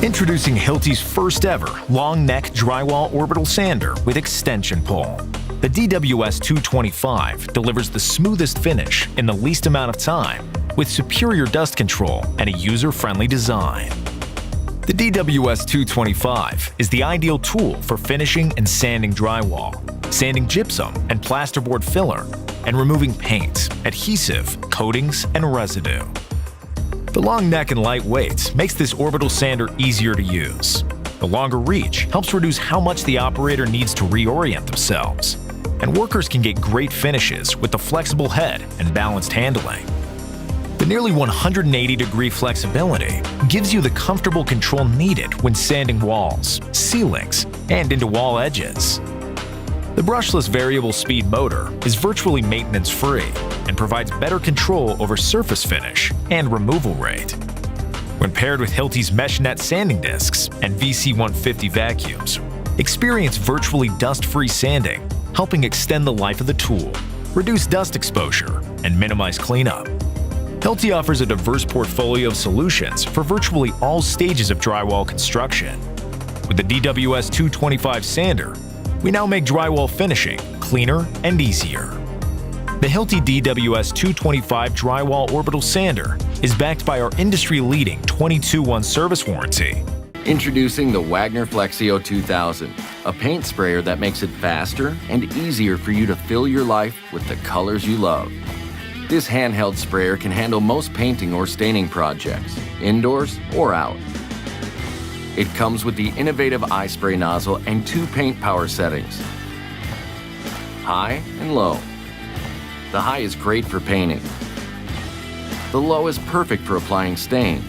Introducing Hilti's first ever long neck drywall orbital sander with extension pole. The DWS 225 delivers the smoothest finish in the least amount of time with superior dust control and a user-friendly design. The DWS 225 is the ideal tool for finishing and sanding drywall, sanding gypsum and plasterboard filler, and removing paint, adhesive, coatings, and residue. The long neck and light weight makes this orbital sander easier to use. The longer reach helps reduce how much the operator needs to reorient themselves. And workers can get great finishes with the flexible head and balanced handling. The nearly 180-degree flexibility gives you the comfortable control needed when sanding walls, ceilings, and into wall edges. The brushless variable speed motor is virtually maintenance-free and provides better control over surface finish and removal rate. When paired with Hilti's mesh net sanding discs and VC150 vacuums, experience virtually dust-free sanding, helping extend the life of the tool, reduce dust exposure, and minimize cleanup. Hilti offers a diverse portfolio of solutions for virtually all stages of drywall construction. With the DWS 225 sander, we now make drywall finishing cleaner and easier. The Hilti DWS 225 drywall orbital sander is backed by our industry-leading 22-1 service warranty. Introducing the Wagner FLEXiO 2000, a paint sprayer that makes it faster and easier for you to fill your life with the colors you love. This handheld sprayer can handle most painting or staining projects, indoors or out. It comes with the innovative eye spray nozzle and 2 paint power settings, high and low. The high is great for painting. The low is perfect for applying stain.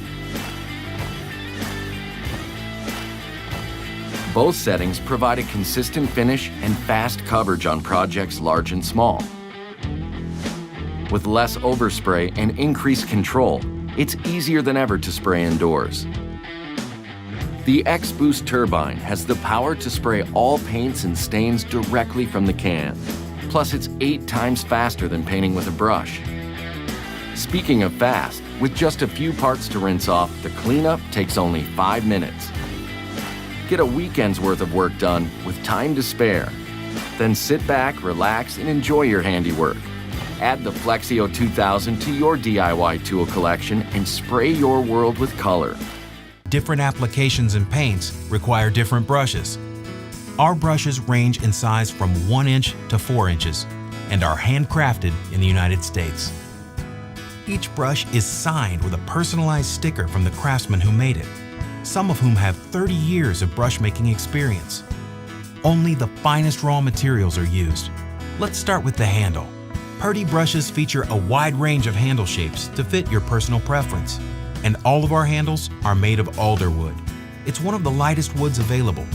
Both settings provide a consistent finish and fast coverage on projects large and small. With less overspray and increased control, it's easier than ever to spray indoors. The X-Boost turbine has the power to spray all paints and stains directly from the can. Plus, it's 8 times faster than painting with a brush. Speaking of fast, with just a few parts to rinse off, the cleanup takes only 5 minutes. Get a weekend's worth of work done with time to spare. Then sit back, relax, and enjoy your handiwork. Add the FLEXiO 2000 to your DIY tool collection and spray your world with color. Different applications and paints require different brushes. Our brushes range in size from 1 inch to 4 inches and are handcrafted in the United States. Each brush is signed with a personalized sticker from the craftsman who made it, some of whom have 30 years of brush making experience. Only the finest raw materials are used. Let's start with the handle. Purdy brushes feature a wide range of handle shapes to fit your personal preference. And all of our handles are made of alder wood. It's one of the lightest woods available.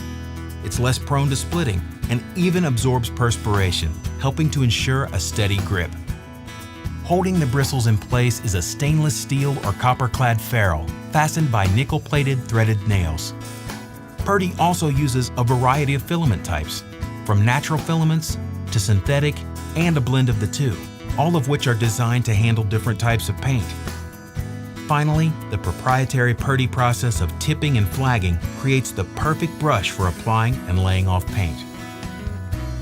It's less prone to splitting and even absorbs perspiration, helping to ensure a steady grip. Holding the bristles in place is a stainless steel or copper-clad ferrule fastened by nickel-plated threaded nails. Purdy also uses a variety of filament types, from natural filaments to synthetic and a blend of the two, all of which are designed to handle different types of paint. Finally, the proprietary Purdy process of tipping and flagging creates the perfect brush for applying and laying off paint.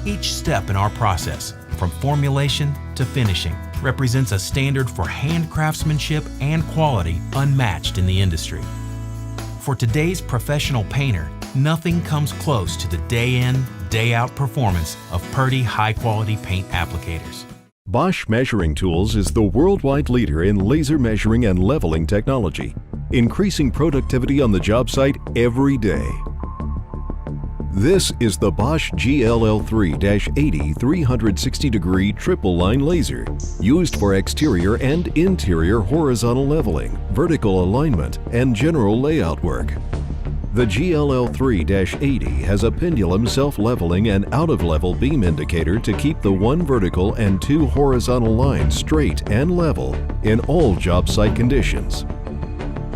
Each step in our process, from formulation to finishing, represents a standard for hand craftsmanship and quality unmatched in the industry. For today's professional painter, nothing comes close to the day-in, day-out performance of Purdy high-quality paint applicators. Bosch Measuring Tools is the worldwide leader in laser measuring and leveling technology, increasing productivity on the job site every day. This is the Bosch GLL3-80 360-degree triple line laser, used for exterior and interior horizontal leveling, vertical alignment, and general layout work. The GLL3-80 has a pendulum self-leveling and out-of-level beam indicator to keep the 1 vertical and 2 horizontal lines straight and level in all job site conditions.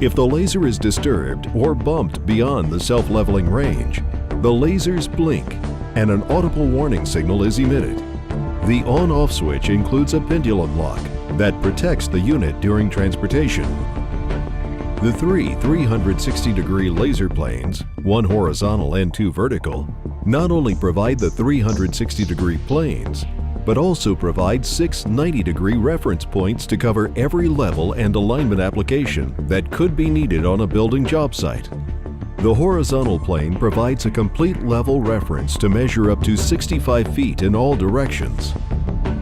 If the laser is disturbed or bumped beyond the self-leveling range, the lasers blink and an audible warning signal is emitted. The on-off switch includes a pendulum lock that protects the unit during transportation. The three 360-degree laser planes, one horizontal and two vertical, not only provide the 360-degree planes, but also provide 6 90-degree reference points to cover every level and alignment application that could be needed on a building job site. The horizontal plane provides a complete level reference to measure up to 65 feet in all directions.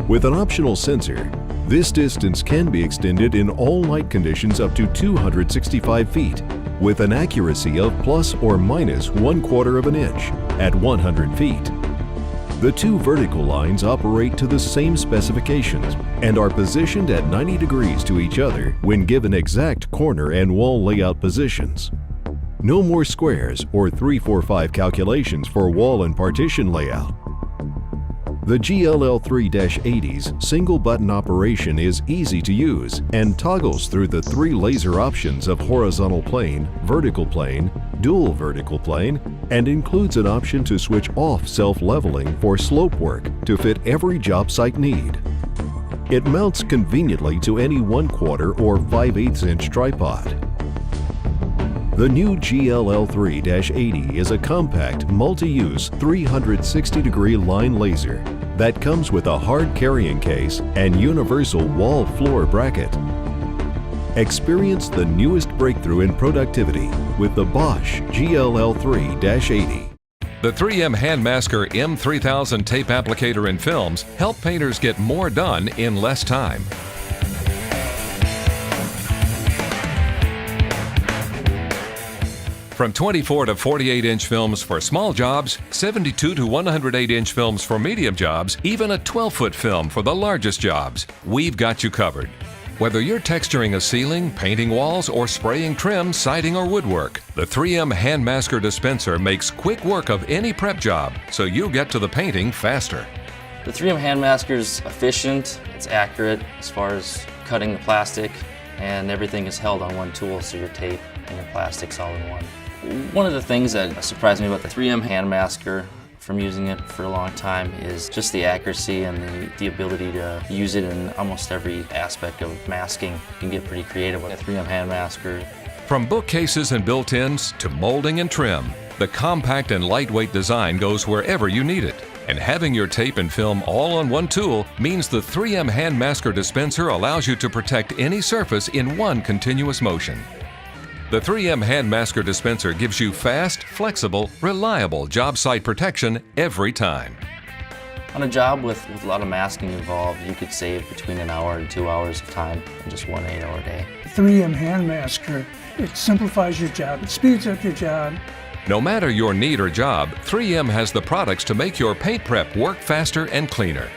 With an optional sensor, this distance can be extended in all light conditions up to 265 feet with an accuracy of plus or minus 1/4 of an inch at 100 feet. The two vertical lines operate to the same specifications and are positioned at 90 degrees to each other when given exact corner and wall layout positions. No more squares or 3-4-5 calculations for wall and partition layout. The GLL3-80's single button operation is easy to use and toggles through the 3 laser options of horizontal plane, vertical plane, dual vertical plane, and includes an option to switch off self-leveling for slope work to fit every job site need. It mounts conveniently to any 1/4 or 5/8 inch tripod. The new GLL3-80 is a compact, multi-use 360-degree line laser that comes with a hard carrying case and universal wall floor bracket. Experience the newest breakthrough in productivity with the Bosch GLL3-80. The 3M Hand-Masker M3000 tape applicator and films help painters get more done in less time. From 24 to 48-inch films for small jobs, 72 to 108-inch films for medium jobs, even a 12-foot film for the largest jobs, we've got you covered. Whether you're texturing a ceiling, painting walls, or spraying trim, siding, or woodwork, the 3M Hand-Masker dispenser makes quick work of any prep job, so you get to the painting faster. The 3M Hand-Masker is efficient, it's accurate as far as cutting the plastic, and everything is held on one tool, so your tape and your plastic's all in one. One of the things that surprised me about the 3M Hand-Masker from using it for a long time is just the accuracy and the ability to use it in almost every aspect of masking. You can get pretty creative with a 3M Hand-Masker. From bookcases and built-ins to molding and trim, the compact and lightweight design goes wherever you need it. And having your tape and film all on one tool means the 3M Hand-Masker dispenser allows you to protect any surface in one continuous motion. The 3M Hand-Masker dispenser gives you fast, flexible, reliable job site protection every time. On a job with a lot of masking involved, you could save between an hour and 2 hours of time in just one 8-hour day. 3M Hand-Masker, it simplifies your job, it speeds up your job. No matter your need or job, 3M has the products to make your paint prep work faster and cleaner.